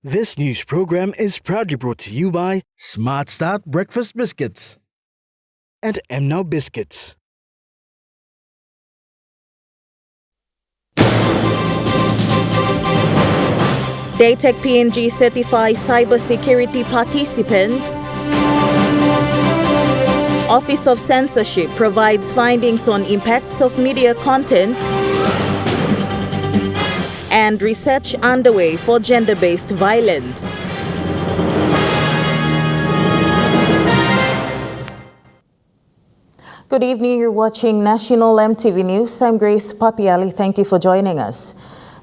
This news program is proudly brought to you by Smart Start Breakfast Biscuits and Now Biscuits. Daytech PNG certifies cybersecurity participants. Office of Censorship provides findings on impacts of media content. And research underway for gender-based violence. Good evening, you're watching National EMTV News. I'm Grace Papiali. Thank you for joining us.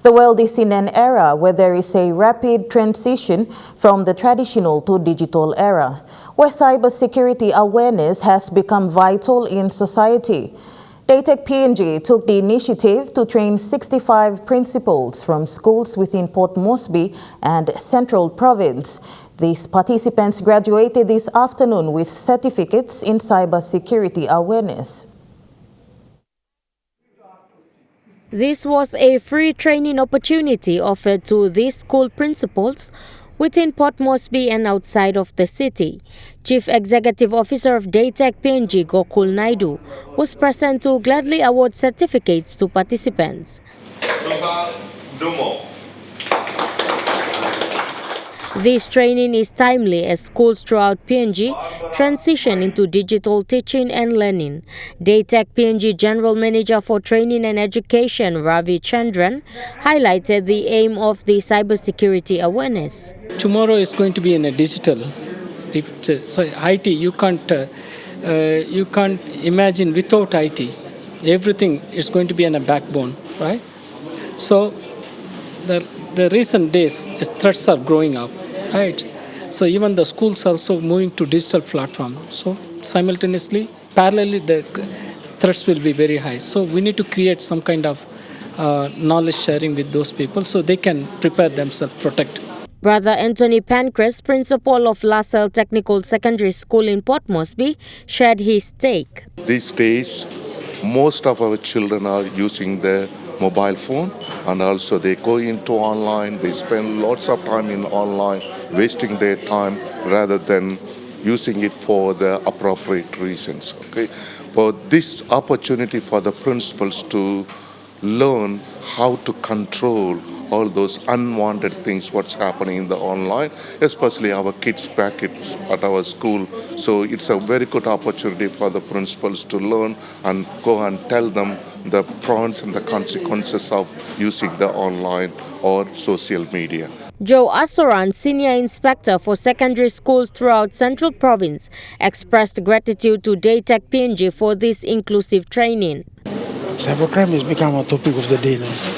The world is in an era where there is a rapid transition from the traditional to digital era, where cybersecurity awareness has become vital in society. Daytech PNG took the initiative to train 65 principals from schools within Port Moresby and Central Province. These participants graduated this afternoon with certificates in cybersecurity awareness. This was a free training opportunity offered to these school principals within Port Moresby and outside of the city. Chief Executive Officer of Daytech PNG, Gokul Naidu, was present to gladly award certificates to participants. This training is timely as schools throughout PNG transition into digital teaching and learning. Daytech PNG General Manager for Training and Education, Ravi Chandran, highlighted the aim of the cybersecurity awareness. Tomorrow is going to be in a digital. So IT, you can't imagine without IT. Everything is going to be on a backbone, right? So the recent days, threats are growing up, right? So even the schools are also moving to digital platform. So simultaneously, parallelly, the threats will be very high. So we need to create some kind of knowledge sharing with those people so they can prepare themselves, protect. Brother Anthony Pancras, principal of LaSalle Technical Secondary School in Port Moresby, shared his take. These days, most of our children are using their mobile phone, and also they go into online, they spend lots of time in online, wasting their time rather than using it for the appropriate reasons. Okay, for this opportunity for the principals to learn how to control all those unwanted things, what's happening in the online, especially our kids back at our school. So it's a very good opportunity for the principals to learn and go and tell them the pros and the consequences of using the online or social media. Joe Asoran, Senior Inspector for Secondary Schools throughout Central Province, expressed gratitude to Daytech PNG for this inclusive training. Cybercrime has become a topic of the day now.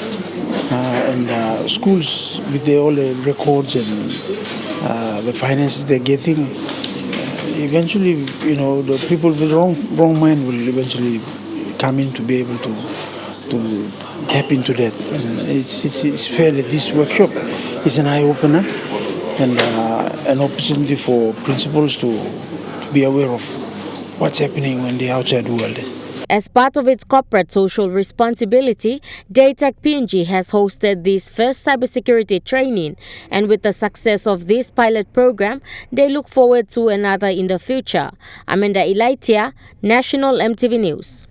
And schools, with all the records and the finances they're getting, eventually, the people with the wrong mind will eventually come in to be able to tap into that. And it's fair that this workshop is an eye-opener and an opportunity for principals to be aware of what's happening in the outside world. As part of its corporate social responsibility, Daytech PNG has hosted this first cybersecurity training, and with the success of this pilot program, they look forward to another in the future. Amanda Ilaitia, National EMTV News.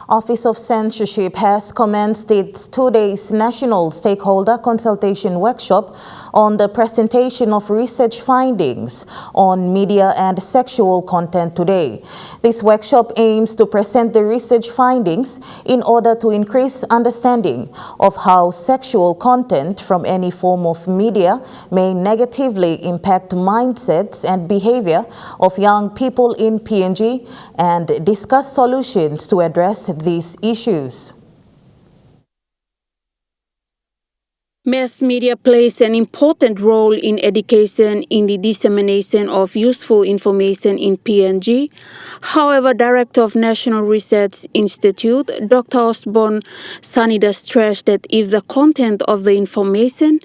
Office of Censorship has commenced its 2 days national stakeholder consultation workshop on the presentation of research findings on media and sexual content today. This workshop aims to present the research findings in order to increase understanding of how sexual content from any form of media may negatively impact mindsets and behavior of young people in PNG and discuss solutions to address these issues. Mass media plays an important role in education in the dissemination of useful information in PNG. However, Director of National Research Institute, Dr. Osborne Sanida stressed that if the content of the information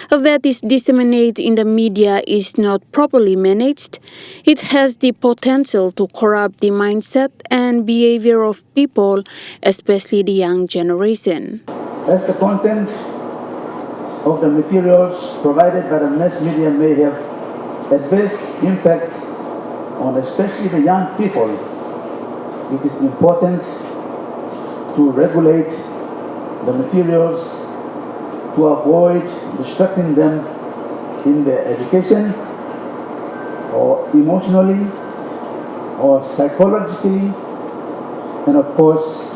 that is disseminated in the media is not properly managed, it has the potential to corrupt the mindset and behavior of people, especially the young generation. As the content of the materials provided by the mass media may have adverse impact on especially the young people, it is important to regulate the materials to avoid distracting them in their education or emotionally or psychologically, and of course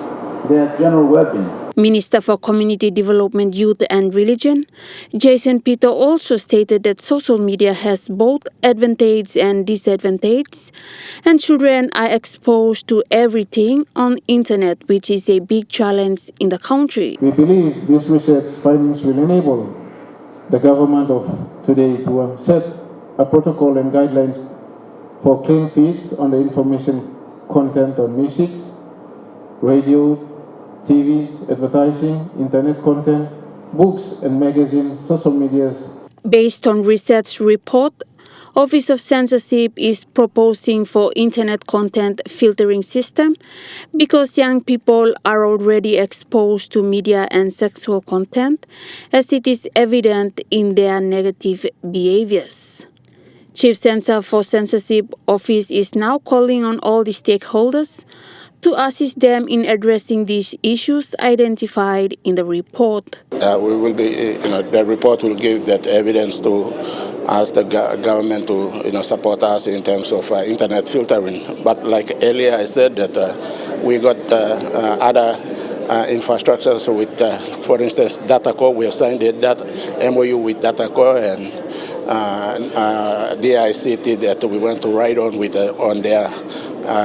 their general well-being. Minister for Community Development, Youth and Religion, Jason Peter, also stated that social media has both advantages and disadvantages, and children are exposed to everything on internet, which is a big challenge in the country. We believe these research findings will enable the government of today to set a protocol and guidelines for clean feeds on the information content on music, radio, TVs, advertising, internet content, books and magazines, social medias. Based on research report, Office of Censorship is proposing for internet content filtering system because young people are already exposed to media and sexual content, as it is evident in their negative behaviors. Chief Censor for Censorship Office is now calling on all the stakeholders to assist them in addressing these issues identified in the report. We will be, the report will give that evidence to ask the government to, support us in terms of internet filtering. But like earlier I said that we got other infrastructures with, for instance, DataCo. We have signed that MOU with DataCo and DICT that we want to ride on with on their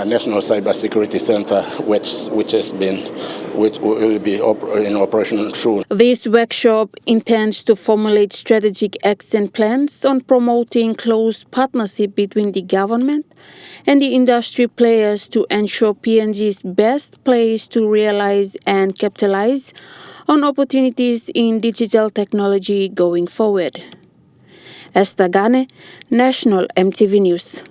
National Cybersecurity Center, which will be in operation soon. This workshop intends to formulate strategic action plans on promoting close partnership between the government and the industry players to ensure PNG is best placed to realize and capitalize on opportunities in digital technology going forward. Esther Gane, National EMTV News.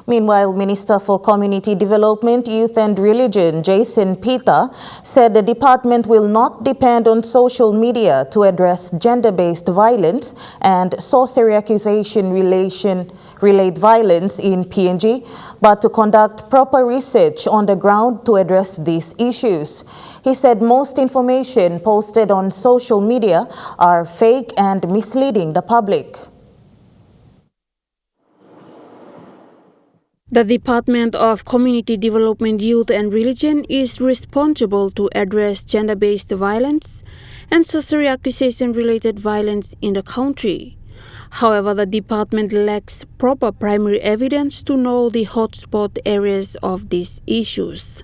Meanwhile, Minister for Community Development, Youth and Religion, Jason Peter, said the department will not depend on social media to address gender-based violence and sorcery accusation-related violence in PNG, but to conduct proper research on the ground to address these issues. He said most information posted on social media are fake and misleading the public. The Department of Community Development, Youth and Religion is responsible to address gender-based violence and sorcery accusation-related violence in the country. However, the department lacks proper primary evidence to know the hotspot areas of these issues.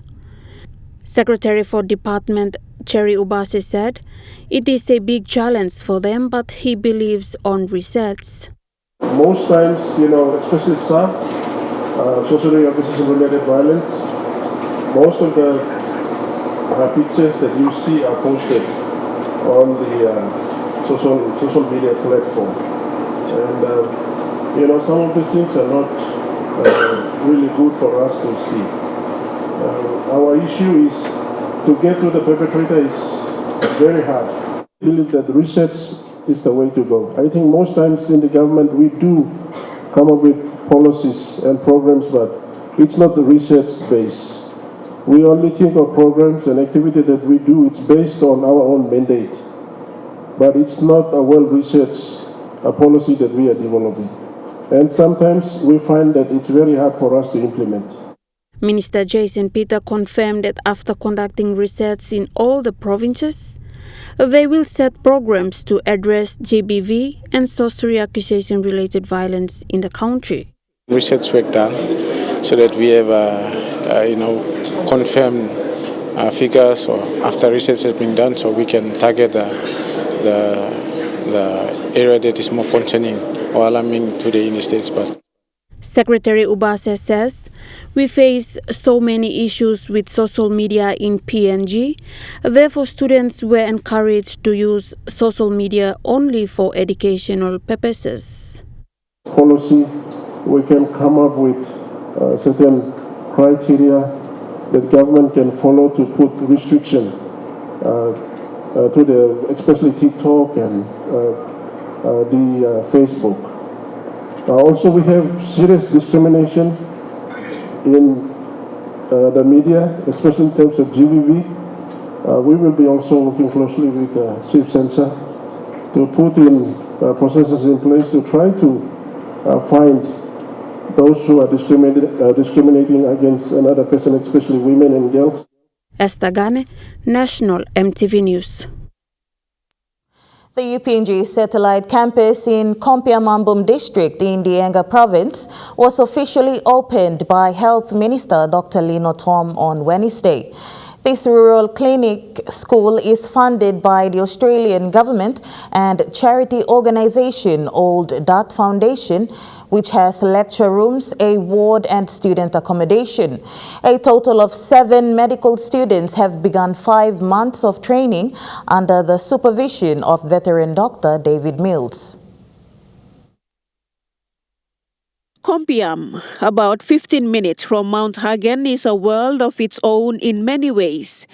Secretary for Department Cherry Ubase said it is a big challenge for them, but he believes on research. Most times, especially socially accusation-related violence, most of the pictures that you see are posted on the social media platform. And, some of the things are not really good for us to see. Our issue is to get to the perpetrator is very hard. I believe that research is the way to go. I think most times in the government we do come up with policies and programs, but it's not the research base. We only think of programs and activity that we do, it's based on our own mandate. But it's not a well-researched policy that we are developing. And sometimes we find that it's very hard for us to implement. Minister Jason Peter confirmed that after conducting research in all the provinces, they will set programs to address GBV and sorcery accusation-related violence in the country. Research work done so that we have, confirmed figures, or after research has been done, so we can target the area that is more concerning or alarming today in the States. But Secretary Ubase says we face so many issues with social media in PNG. Therefore, students were encouraged to use social media only for educational purposes. Policy, we can come up with certain criteria that government can follow to put restriction through especially TikTok and the Facebook. Also, we have serious discrimination in the media, especially in terms of GBV. We will be also working closely with Chief Censor to put in processes in place to try to find those who are discriminating against another person, especially women and girls. Estagane, National EMTV News. The UPNG satellite campus in Kompiamambum district in the Enga province was officially opened by Health Minister Dr. Lino Tom on Wednesday. This rural clinic school is funded by the Australian government and charity organization Old Dart Foundation, which has lecture rooms, a ward and student accommodation. A total of 7 medical students have begun 5 months of training under the supervision of veteran Dr. David Mills. Kompiam, about 15 minutes from Mount Hagen, is a world of its own in many ways.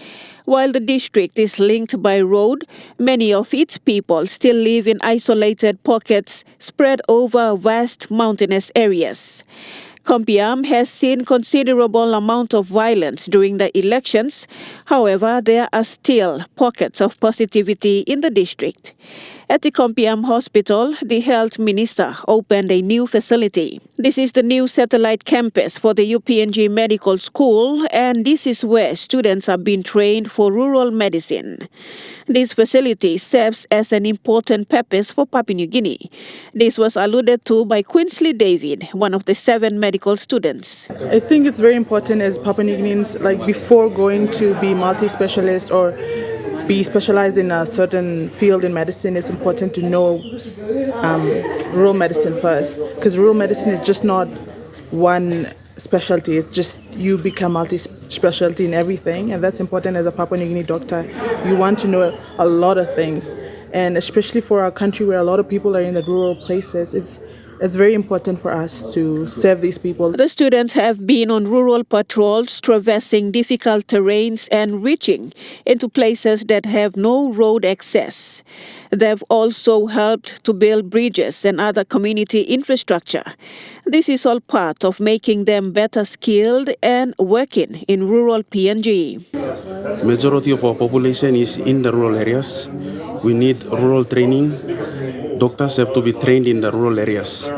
While the district is linked by road, many of its people still live in isolated pockets spread over vast mountainous areas. Kompiam has seen considerable amount of violence during the elections. However, there are still pockets of positivity in the district. At the Kompiam Hospital, the health minister opened a new facility. This is the new satellite campus for the UPNG Medical School, and this is where students are being trained for rural medicine. This facility serves as an important purpose for Papua New Guinea. This was alluded to by Quinsley David, one of the 7 medical students. I think it's very important as Papua New Guineans, like before going to be multi-specialist or be specialized in a certain field in medicine, it's important to know rural medicine first, because rural medicine is just not one specialty. It's just you become multi-specialty in everything, and that's important as a Papua New Guinea doctor. You want to know a lot of things, and especially for our country where a lot of people are in the rural places, it's very important for us to serve these people. The students have been on rural patrols, traversing difficult terrains and reaching into places that have no road access. They've also helped to build bridges and other community infrastructure. This is all part of making them better skilled and working in rural PNG. Majority of our population is in the rural areas. We need rural training. Doctors have to be trained in the rural areas.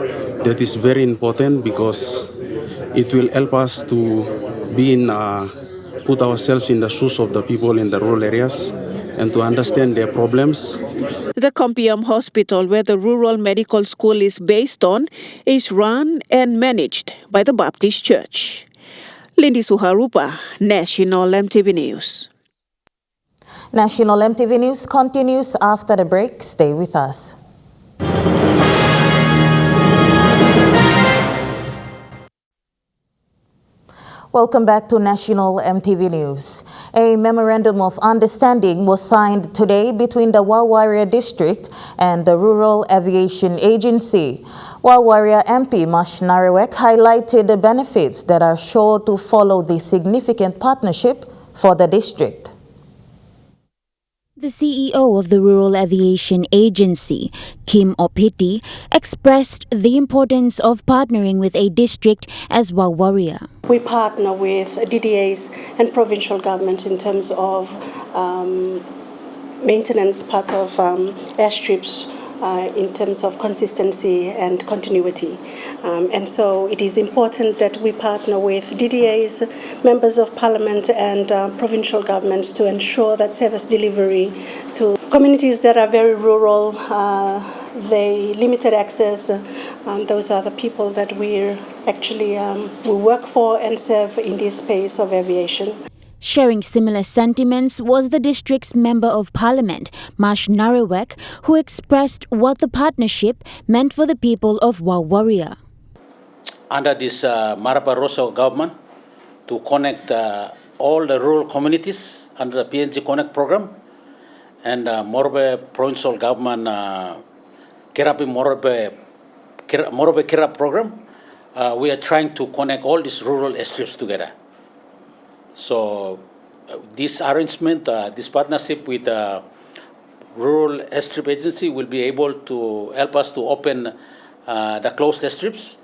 That is very important because it will help us to put ourselves in the shoes of the people in the rural areas and to understand their problems. The Kompiam Hospital, where the rural medical school is based on, is run and managed by the Baptist Church. Lindy Suharupa, National EMTV News. National EMTV News continues after the break. Stay with us. Welcome back to National EMTV News. A memorandum of understanding was signed today between the Wawaria District and the Rural Aviation Agency. Wawaria MP Mash Narawek highlighted the benefits that are sure to follow the significant partnership for the district. The CEO of the Rural Aviation Agency, Kim Opiti, expressed the importance of partnering with a district as Wawaria. We partner with DDAs and provincial government in terms of maintenance part of airstrips in terms of consistency and continuity. And so it is important that we partner with DDAs, members of parliament and provincial governments to ensure that service delivery to communities that are very rural, they limited access. Those are the people that we work for and serve in this space of aviation. Sharing similar sentiments was the district's Member of Parliament, Mash Narawek, who expressed what the partnership meant for the people of Wawaria. Under this Maraparoso government, to connect all the rural communities under the PNG Connect program, and Morobe provincial government Kerapi Morobe Kera program, we are trying to connect all these rural airstrips together. So this arrangement, this partnership with rural airstrip agency will be able to help us to open the closed airstrips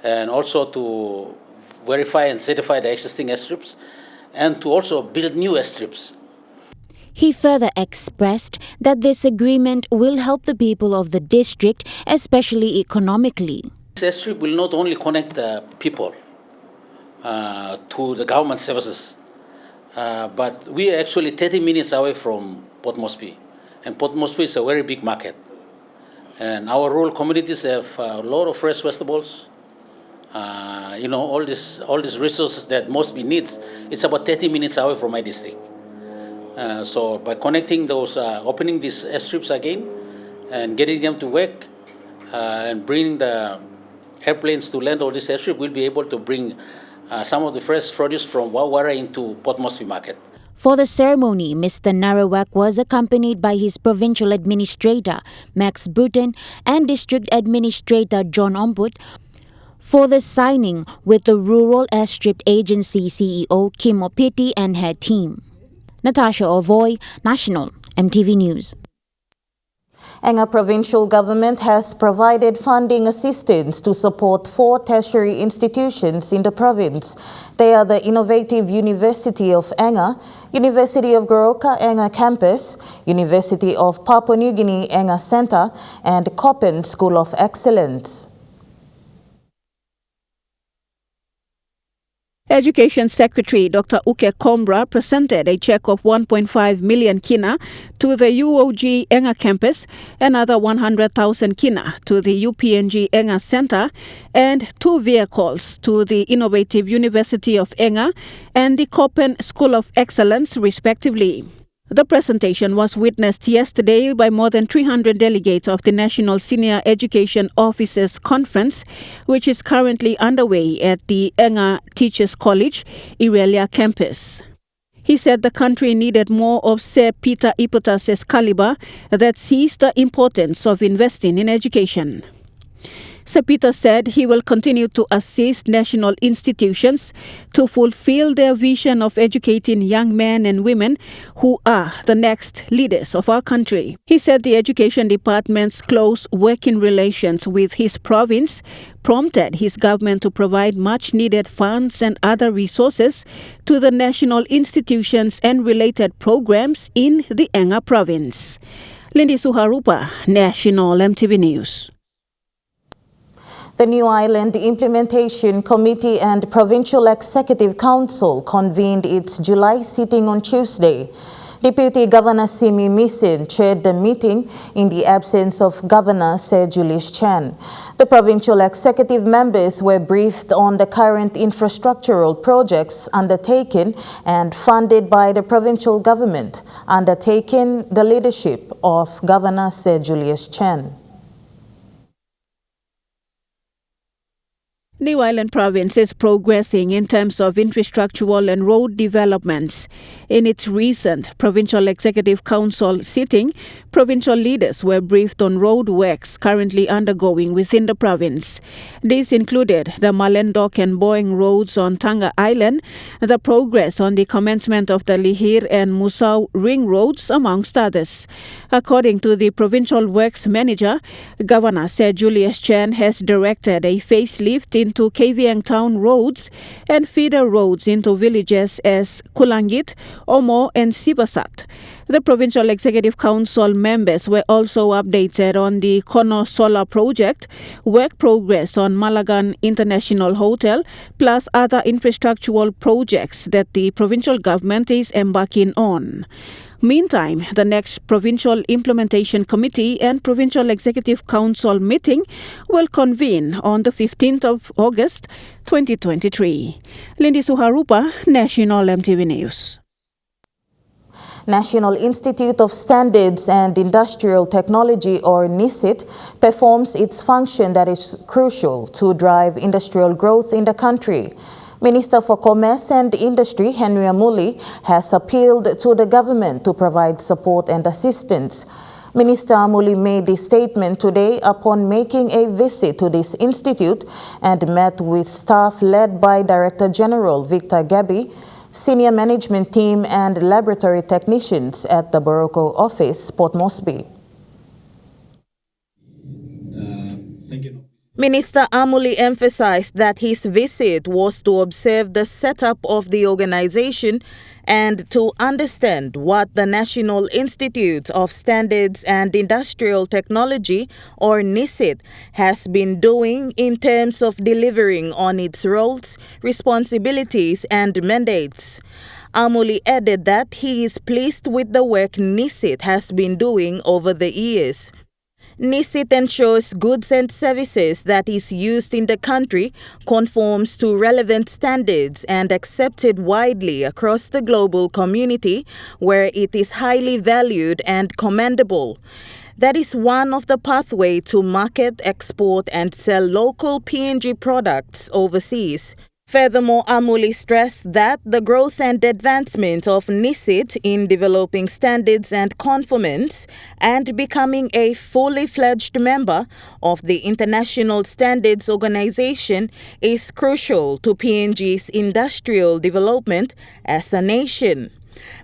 and also to verify and certify the existing airstrips and to also build new airstrips. He further expressed that this agreement will help the people of the district, especially economically. This airstrip will not only connect the people to the government services, but we are actually 30 minutes away from Port Moresby. And Port Moresby is a very big market. And our rural communities have a lot of fresh vegetables. All these resources that Moresby needs. It's about 30 minutes away from my district. So by connecting those, opening these airstrips again and getting them to work and bringing the airplanes to land on this airstrip, we'll be able to bring some of the fresh produce from Wawara into Port Moresby market. For the ceremony, Mr. Narawak was accompanied by his provincial administrator, Max Bruton, and district administrator, John Ombud, for the signing with the Rural Airstrip Agency CEO, Kim Opiti, and her team. Natasha Ovoy, National EMTV News. Enga provincial government has provided funding assistance to support 4 tertiary institutions in the province. They are the Innovative University of Enga, University of Goroka Enga Campus, University of Papua New Guinea Enga Centre, and Koppen School of Excellence. Education Secretary Dr. Uke Kombra presented a cheque of 1.5 million kina to the UOG Enga campus, another 100,000 kina to the UPNG Enga Centre, and 2 vehicles to the Innovative University of Enga and the Koppen School of Excellence, respectively. The presentation was witnessed yesterday by more than 300 delegates of the National Senior Education Officers Conference, which is currently underway at the Enga Teachers College, Irelia campus. He said the country needed more of Sir Peter Iputas's caliber that sees the importance of investing in education. Sir Peter said he will continue to assist national institutions to fulfill their vision of educating young men and women who are the next leaders of our country. He said the Education Department's close working relations with his province prompted his government to provide much-needed funds and other resources to the national institutions and related programs in the Enga province. Lindy Suharupa, National EMTV News. The New Island Implementation Committee and Provincial Executive Council convened its July sitting on Tuesday. Deputy Governor Simi Misin chaired the meeting in the absence of Governor Sir Julius Chan. The provincial executive members were briefed on the current infrastructural projects undertaken and funded by the provincial government, undertaking the leadership of Governor Sir Julius Chan. New Island Province is progressing in terms of infrastructural and road developments. In its recent Provincial Executive Council sitting, provincial leaders were briefed on road works currently undergoing within the province. These included the Malendok and Boeing roads on Tanga Island, the progress on the commencement of the Lihir and Musau ring roads, amongst others. According to the Provincial Works Manager, Governor Sir Julius Chan has directed a facelift into Kavieng Town roads and feeder roads into villages as Kulangit, Omo and Sibasat. The Provincial Executive Council members were also updated on the Kono Solar Project, work progress on Malagan International Hotel, plus other infrastructural projects that the provincial government is embarking on. Meantime, the next Provincial Implementation Committee and Provincial Executive Council meeting will convene on the 15th of August 2023. Lindy Suharupa, National EMTV News. National Institute of Standards and Industrial Technology, or NISIT, performs its function that is crucial to drive industrial growth in the country. Minister for Commerce and Industry, Henry Amuli, has appealed to the government to provide support and assistance. Minister Amuli made this statement today upon making a visit to this institute and met with staff led by Director General Victor Gabi, senior management team and laboratory technicians at the Boroko office, Port Moresby. Minister Amuli emphasized that his visit was to observe the setup of the organization and to understand what the National Institute of Standards and Industrial Technology, or NISIT, has been doing in terms of delivering on its roles, responsibilities, and mandates. Amuli added that he is pleased with the work NISIT has been doing over the years. NISIT ensures goods and services that is used in the country conforms to relevant standards and accepted widely across the global community, where it is highly valued and commendable. That is one of the pathways to market, export, and sell local PNG products overseas. Furthermore, Amuli stressed that the growth and advancement of NISIT in developing standards and conformance and becoming a fully fledged member of the International Standards Organization is crucial to PNG's industrial development as a nation.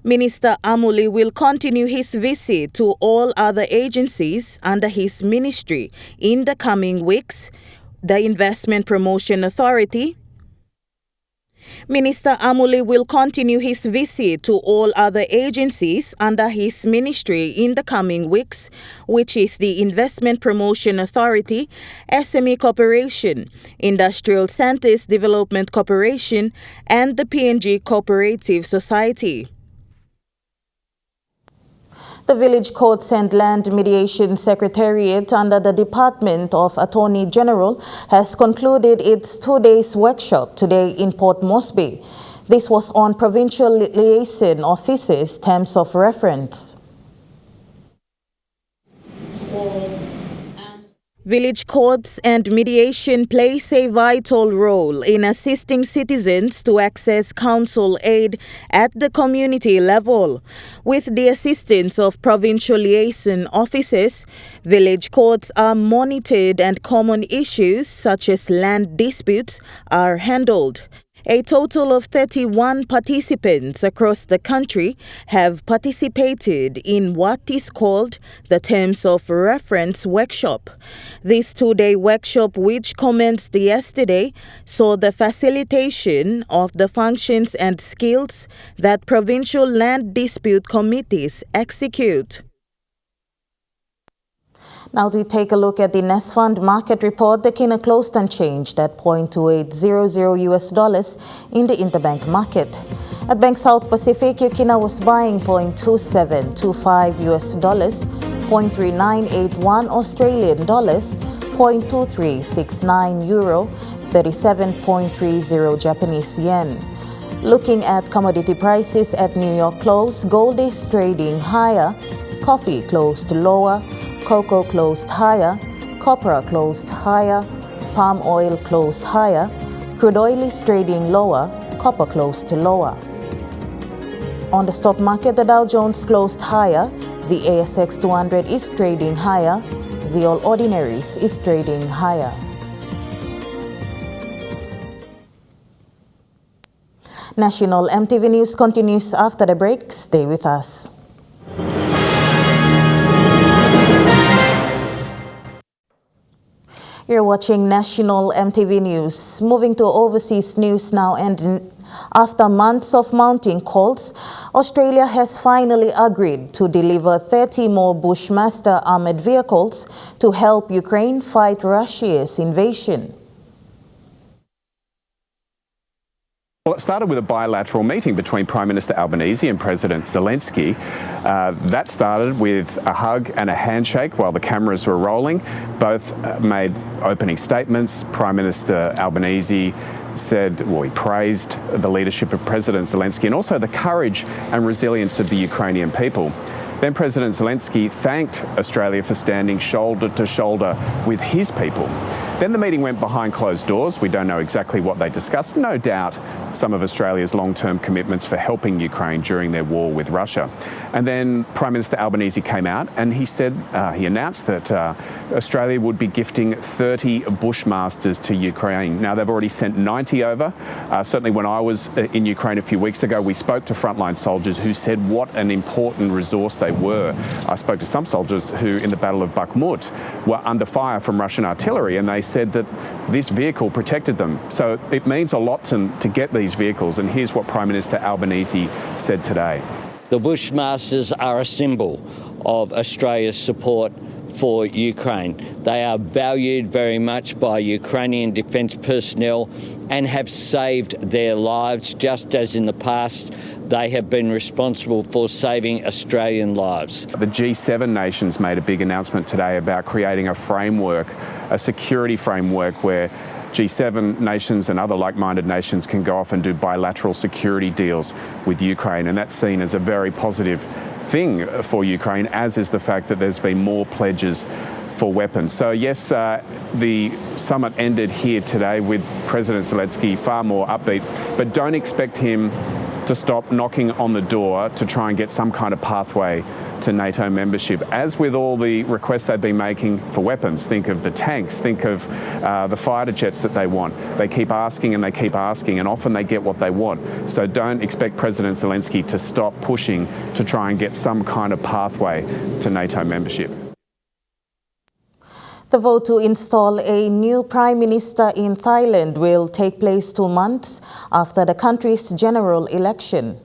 Minister Amuli will continue his visit to all other agencies under his ministry in the coming weeks: the Investment Promotion Authority. Minister Amuli will continue his visit to all other agencies under his ministry in the coming weeks, which is the Investment Promotion Authority, SME Corporation, Industrial Centres Development Corporation, and the PNG Cooperative Society. The Village Courts and Land Mediation Secretariat under the Department of Attorney General has concluded its 2-day workshop today in Port Moresby. This was on provincial liaison officers' terms of reference. Village courts and mediation plays a vital role in assisting citizens to access counsel aid at the community level. With the assistance of provincial liaison officers, village courts are monitored and common issues such as land disputes are handled. A total of 31 participants across the country have participated in what is called the Terms of Reference workshop. This 2-day workshop, which commenced yesterday, saw the facilitation of the functions and skills that provincial land dispute committees execute. Now we take a look at the Nest Fund market report. The Kina closed unchanged at $0.2800 in the interbank market. At Bank South Pacific, Kina was buying $0.2725, $0.3981 Australian dollars, $0.2369 euro, 37.30 Japanese yen. Looking at commodity prices at New York close, gold is trading higher, coffee closed lower, cocoa closed higher, copra closed higher, palm oil closed higher, crude oil is trading lower, copper closed lower. On the stock market, the Dow Jones closed higher, the ASX 200 is trading higher, the All Ordinaries is trading higher. National EMTV News continues after the break. Stay with us. You're watching National EMTV News. Moving to overseas news now, and after months of mounting calls, Australia has finally agreed to deliver 30 more Bushmaster armored vehicles to help Ukraine fight Russia's invasion. Well, it started with a bilateral meeting between Prime Minister Albanese and President Zelensky. That started with a hug and a handshake while the cameras were rolling. Both made opening statements. Prime Minister Albanese said, well, he praised the leadership of President Zelensky and also the courage and resilience of the Ukrainian people. Then President Zelensky thanked Australia for standing shoulder to shoulder with his people. Then the meeting went behind closed doors. We don't know exactly what they discussed. No doubt some of Australia's long-term commitments for helping Ukraine during their war with Russia. And then Prime Minister Albanese came out and he said, he announced that Australia would be gifting 30 Bushmasters to Ukraine. Now, they've already sent 90 over. Certainly when I was in Ukraine a few weeks ago, we spoke to frontline soldiers who said what an important resource they were. I spoke to some soldiers who, in the Battle of Bakhmut, were under fire from Russian artillery, and they said that this vehicle protected them. So it means a lot to get these vehicles, and here's what Prime Minister Albanese said today. The Bushmasters are a symbol of Australia's support for Ukraine. They are valued very much by Ukrainian defence personnel and have saved their lives, just as in the past they have been responsible for saving Australian lives. The G7 nations made a big announcement today about creating a framework, a security framework where G7 nations and other like-minded nations can go off and do bilateral security deals with Ukraine, and that's seen as a very positive thing for Ukraine, as is the fact that there's been more pledges for weapons. So yes, the summit ended here today with President Zelensky far more upbeat, but don't expect him to stop knocking on the door to try and get some kind of pathway to NATO membership. As with all the requests they've been making for weapons, think of the tanks, think of the fighter jets that they want. They keep asking and they keep asking, and often they get what they want. So don't expect President Zelensky to stop pushing to try and get some kind of pathway to NATO membership. The vote to install a new Prime Minister in Thailand will take place 2 months after the country's general election.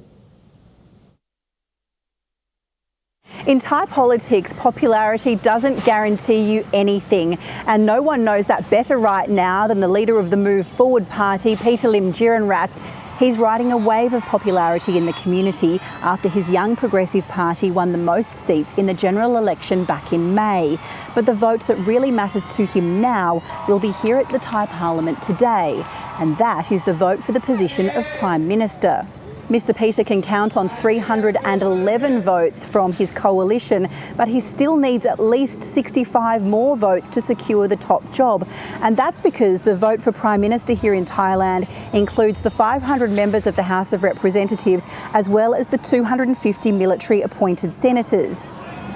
In Thai politics, popularity doesn't guarantee you anything, and no one knows that better right now than the leader of the Move Forward party, Peter Lim Jiranrat. He's riding a wave of popularity in the community after his Young Progressive Party won the most seats in the general election back in May. But the vote that really matters to him now will be here at the Thai Parliament today, and that is the vote for the position of Prime Minister. Mr Peter can count on 311 votes from his coalition, but he still needs at least 65 more votes to secure the top job. And that's because the vote for Prime Minister here in Thailand includes the 500 members of the House of Representatives, as well as the 250 military-appointed senators.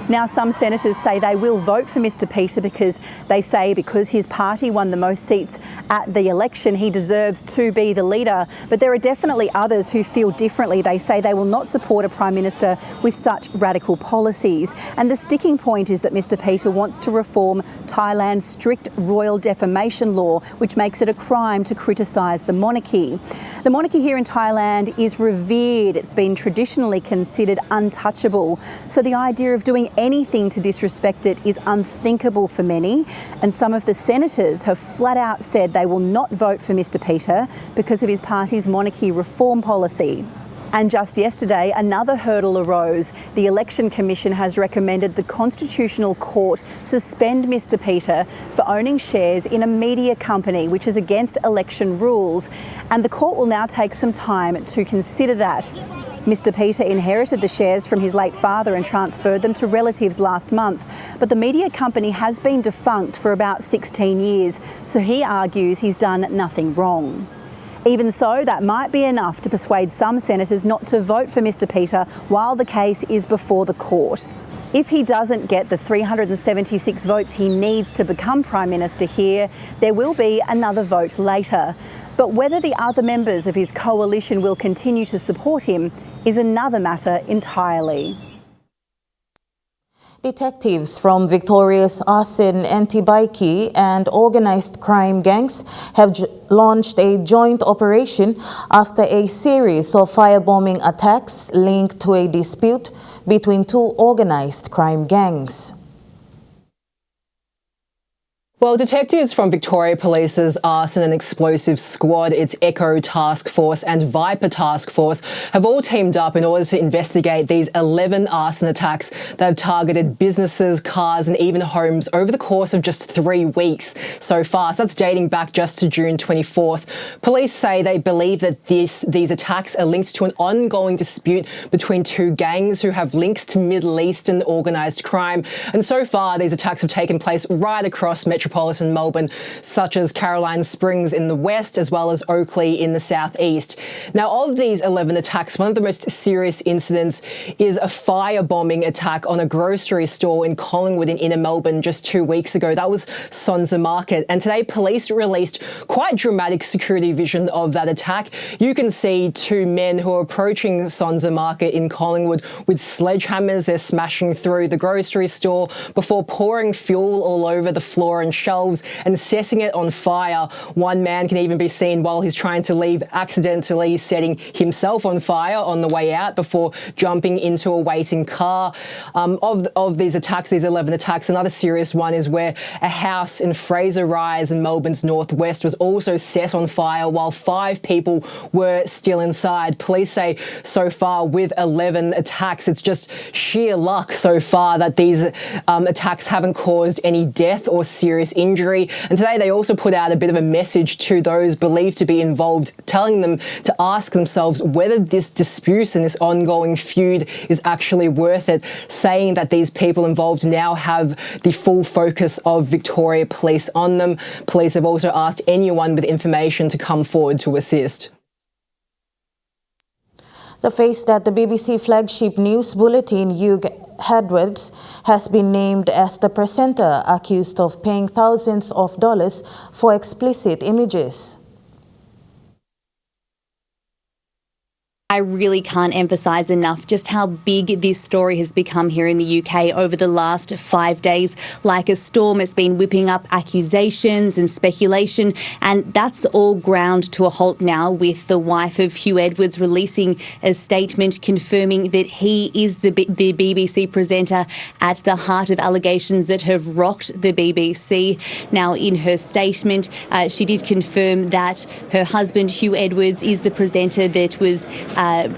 Now, some senators say they will vote for Mr Peter because his party won the most seats at the election, he deserves to be the leader. But there are definitely others who feel differently. They say they will not support a Prime Minister with such radical policies. And the sticking point is that Mr Peter wants to reform Thailand's strict royal defamation law, which makes it a crime to criticise the monarchy. The monarchy here in Thailand is revered. It's been traditionally considered untouchable. So the idea of doing anything to disrespect it is unthinkable for many, and some of the senators have flat out said they will not vote for Mr Peter because of his party's monarchy reform policy. And just yesterday, another hurdle arose. The Election Commission has recommended the Constitutional Court suspend Mr Peter for owning shares in a media company, which is against election rules. And the court will now take some time to consider that. Mr Peter inherited the shares from his late father and transferred them to relatives last month. But the media company has been defunct for about 16 years, so he argues he's done nothing wrong. Even so, that might be enough to persuade some senators not to vote for Mr Peter while the case is before the court. If he doesn't get the 376 votes he needs to become Prime Minister here, there will be another vote later. But whether the other members of his coalition will continue to support him is another matter entirely. Detectives from Victoria's arson, anti-bikie and organised crime gangs have launched a joint operation after a series of firebombing attacks linked to a dispute between two organised crime gangs. Well, detectives from Victoria Police's Arson and Explosives Squad, its Echo Task Force and Viper Task Force have all teamed up in order to investigate these 11 arson attacks that have targeted businesses, cars and even homes over the course of just 3 weeks so far. So that's dating back just to June 24th. Police say they believe that these attacks are linked to an ongoing dispute between two gangs who have links to Middle Eastern organised crime. And so far, these attacks have taken place right across metropolitan metropolitan Melbourne, such as Caroline Springs in the west as well as Oakley in the southeast. Now, of these 11 attacks, one of the most serious incidents is a firebombing attack on a grocery store in Collingwood in inner Melbourne just 2 weeks ago. That was Sonza Market. And today, police released quite dramatic security vision of that attack. You can see two men who are approaching Sonza Market in Collingwood with sledgehammers. They're smashing through the grocery store before pouring fuel all over the floor and shelves and setting it on fire. One man can even be seen while he's trying to leave, accidentally setting himself on fire on the way out before jumping into a waiting car. Of these attacks, these 11 attacks, another serious one is where a house in Fraser Rise in Melbourne's northwest was also set on fire while 5 people were still inside. Police say so far with 11 attacks, it's just sheer luck so far that these attacks haven't caused any death or serious injury. And today they also put out a bit of a message to those believed to be involved, telling them to ask themselves whether this dispute and this ongoing feud is actually worth it, saying that these people involved now have the full focus of Victoria Police on them. Police have also asked anyone with information to come forward to assist. The face that the BBC flagship news bulletin, Hugh Edwards, has been named as the presenter accused of paying thousands of dollars for explicit images. I really can't emphasise enough just how big this story has become here in the UK over the last 5 days. Like a storm, it's been whipping up accusations and speculation, and that's all ground to a halt now, with the wife of Hugh Edwards releasing a statement confirming that he is the BBC presenter at the heart of allegations that have rocked the BBC. Now, in her statement, she did confirm that her husband, Hugh Edwards, is the presenter that was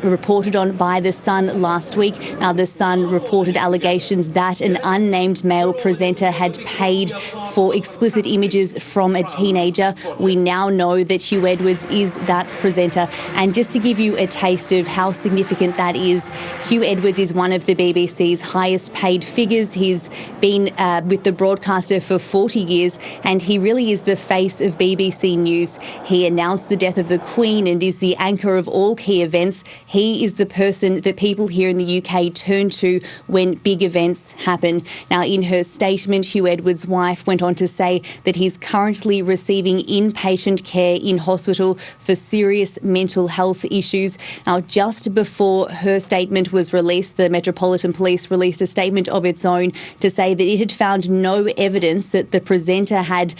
reported on by The Sun last week. Now, The Sun reported allegations that an unnamed male presenter had paid for explicit images from a teenager. We now know that Hugh Edwards is that presenter. And just to give you a taste of how significant that is, Hugh Edwards is one of the BBC's highest paid figures. He's been with the broadcaster for 40 years, and he really is the face of BBC News. He announced the death of the Queen and is the anchor of all key events. He is the person that people here in the UK turn to when big events happen. Now, in her statement, Hugh Edwards' wife went on to say that he's currently receiving inpatient care in hospital for serious mental health issues. Now, just before her statement was released, the Metropolitan Police released a statement of its own to say that it had found no evidence that the presenter had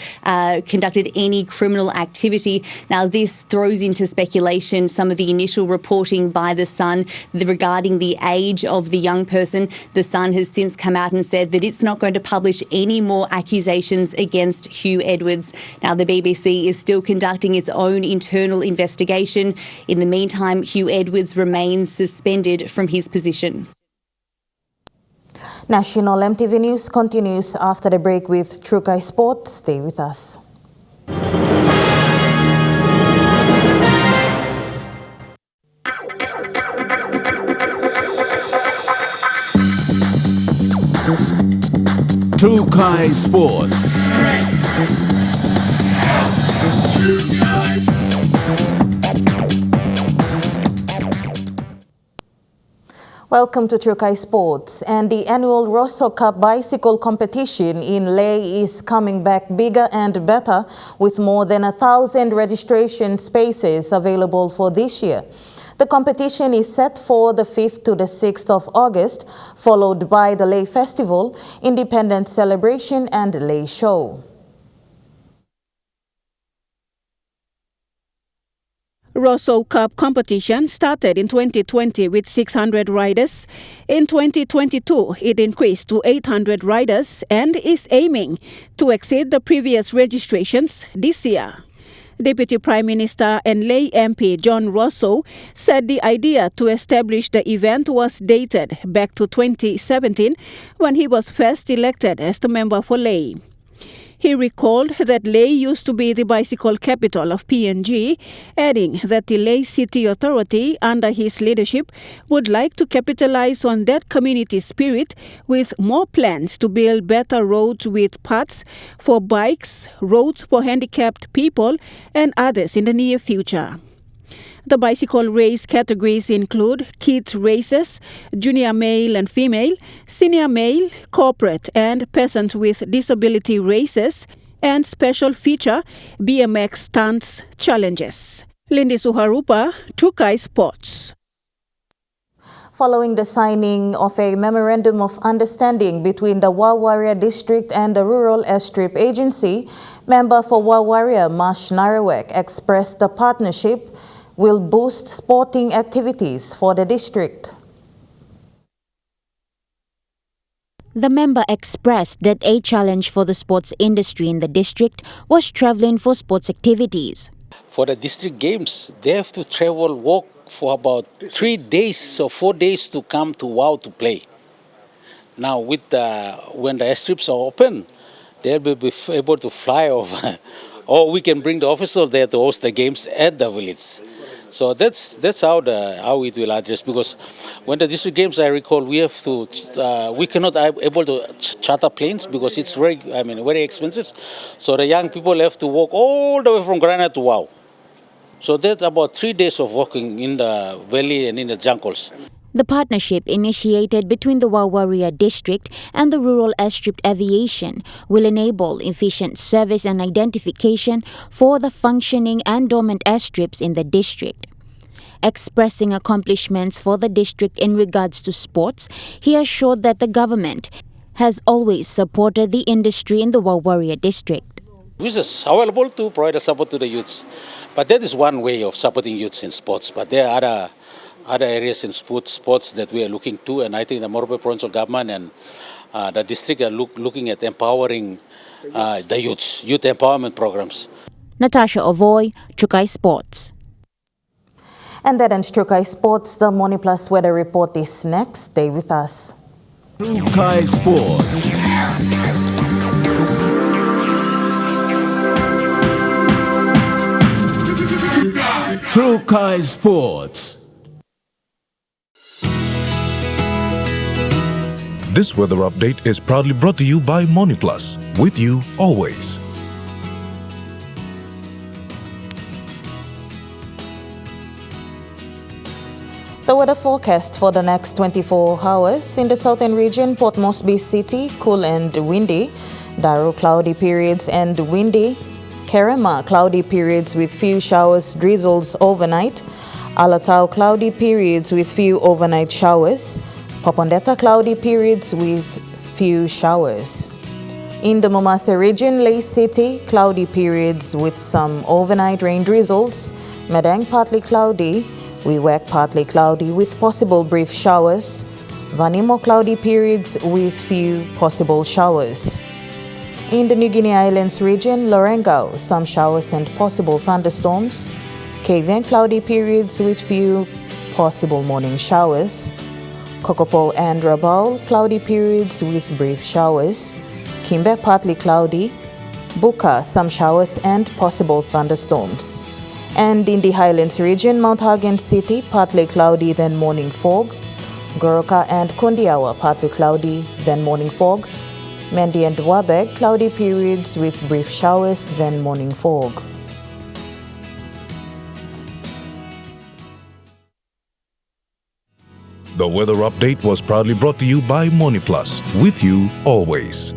conducted any criminal activity. Now, this throws into speculation some of the initial reporting by The Sun regarding the age of the young person. The Sun has since come out and said that it's not going to publish any more accusations against Hugh Edwards. Now, the BBC is still conducting its own internal investigation. In the meantime, Hugh Edwards remains suspended from his position. National EMTV News continues after the break with Trukai Sports. Stay with us. Trukai Sports. Welcome to Trukai Sports. And the annual Rosso Cup bicycle competition in Lae is coming back bigger and better, with more than 1,000 registration spaces available for this year. The competition is set for the 5th to the 6th of August, followed by the Lae Festival, Independence Celebration and Lae Show. Rosso Cup competition started in 2020 with 600 riders. In 2022, it increased to 800 riders and is aiming to exceed the previous registrations this year. Deputy Prime Minister and Lae MP John Rosso said the idea to establish the event was dated back to 2017 when he was first elected as the member for Lae. He recalled that Leh used to be the bicycle capital of PNG, adding that the Leh City Authority, under his leadership, would like to capitalize on that community spirit with more plans to build better roads with paths for bikes, roads for handicapped people, and others in the near future. The bicycle race categories include kids races, junior male and female, senior male, corporate and persons with disability races, and special feature BMX stunts challenges. Lindy Suharupa, Trukai Sports. Following the signing of a Memorandum of Understanding between the Wawaria District and the Rural Airstrip Agency, member for Wawaria Mash Narawek expressed the partnership will boost sporting activities for the district. The member expressed that a challenge for the sports industry in the district was traveling for sports activities. For the district games, they have to walk for about 3 days or 4 days to come to WOW to play. Now, when the airstrips are open, they'll be able to fly over. Or we can bring the officers there to host the games at the village. So that's how it will address, because when the district games, I recall, we cannot able to charter planes because it's very expensive. So the young people have to walk all the way from Granada to WOW. So that's about 3 days of walking in the valley and in the jungles. The partnership initiated between the Wawaria district and the Rural Airstrip Aviation will enable efficient service and identification for the functioning and dormant airstrips in the district. Expressing accomplishments for the district in regards to sports, he assured that the government has always supported the industry in the Wawaria district. Which is available to provide support to the youths. But that is one way of supporting youths in sports. But there are other areas in sports that we are looking to, and I think the Morobe provincial government and the district are looking at empowering the youth empowerment programs. Natasha Ovoy, Trukai Sports. And that ends Trukai Sports. The Morning Plus weather report is next. Stay with us. Trukai Sports. Trukai Sports. This weather update is proudly brought to you by Moniplus, with you always. The weather forecast for the next 24 hours in the southern region: Port Moresby City, cool and windy; Daro, cloudy periods and windy; Kerema, cloudy periods with few showers, drizzles overnight; Alatau, cloudy periods with few overnight showers; Popondetta, cloudy periods with few showers. In the Momase region, Leh City, cloudy periods with some overnight rain drizzles; Madang, partly cloudy; Wewak, partly cloudy with possible brief showers; Vanimo, cloudy periods with few possible showers. In the New Guinea Islands region, Lorengau, some showers and possible thunderstorms; Kavieng, cloudy periods with few possible morning showers; Kokopo and Rabaul, cloudy periods with brief showers; Kimbe, partly cloudy; Buka, some showers and possible thunderstorms. And in the Highlands region, Mount Hagen City, partly cloudy then morning fog; Goroka and Kondiawa, partly cloudy then morning fog; Mendi and Wabeg, cloudy periods with brief showers then morning fog. The weather update was proudly brought to you by Moniplus, with you always.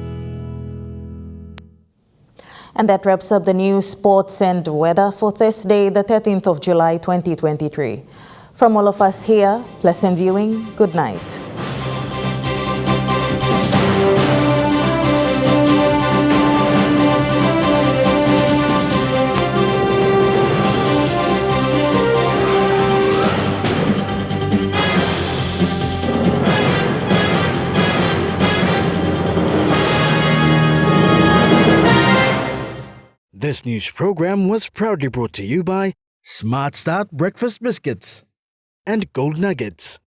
And that wraps up the news, sports and weather for Thursday, the 13th of July, 2023. From all of us here, pleasant viewing. Good night. This news program was proudly brought to you by Smart Start Breakfast Biscuits and Gold Nuggets.